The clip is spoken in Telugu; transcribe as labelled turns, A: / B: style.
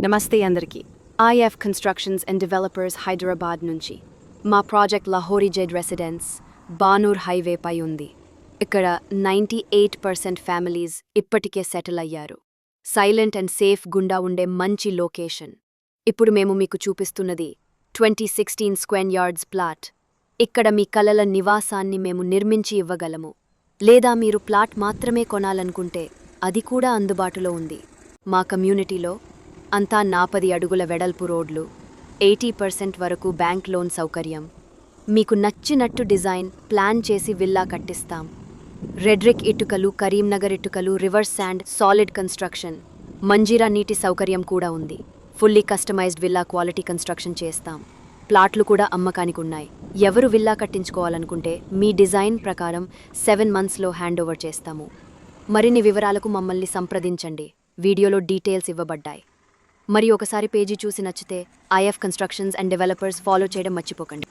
A: నమస్తే అందరికీ. IF constructions and developers Hyderabad నుంచి మా project Lahori Z residence Banur highway పై ఉంది. ఇక్కడ 98% ఫ్యామిలీస్ ఇప్పటికే సెటిల్ అయ్యారు. సైలెంట్ అండ్ సేఫ్ గుండా ఉండే మంచి లొకేషన్. ఇప్పుడు మేము మీకు చూపిస్తున్నది 2016 స్క్వేర్ యార్డ్స్ ప్లాట్. ఇక్కడ మీ కలల నివాసాన్ని మేము నిర్మించి ఇవ్వగలము. లేదా మీరు ప్లాట్ మాత్రమే కొనాలనుకుంటే అది కూడా అందుబాటులో ఉంది. మా కమ్యూనిటీలో అంతా 40 అడుగుల వెడల్పు రోడ్లు, 80% వరకు బ్యాంక్ లోన్ సౌకర్యం, మీకు నచ్చినట్టు డిజైన్ ప్లాన్ చేసి విల్లా కట్టిస్తాం. రెడ్రిక్ ఇటుకలు, కరీంనగర్ ఇటుకలు, rivers sand, solid construction, Manjira నీటి సౌకర్యం కూడా ఉంది. Fully customized villa quality construction చేస్తాం. ప్లాట్లు కూడా అమ్మకానికి ఉన్నాయి. ఎవరు విల్లా కట్టించుకోవాలనుకుంటే మీ డిజైన్ ప్రకారం 7 మంత్స్లో హ్యాండ్ ఓవర్ చేస్తాము. మరిన్ని వివరాలకు మమ్మల్ని సంప్రదించండి. వీడియోలో డీటెయిల్స్ ఇవ్వబడ్డాయి. మరి ఒకసారి పేజీ చూసి నచ్చితే if constructions and developers follow చేయడం మర్చిపోకండి.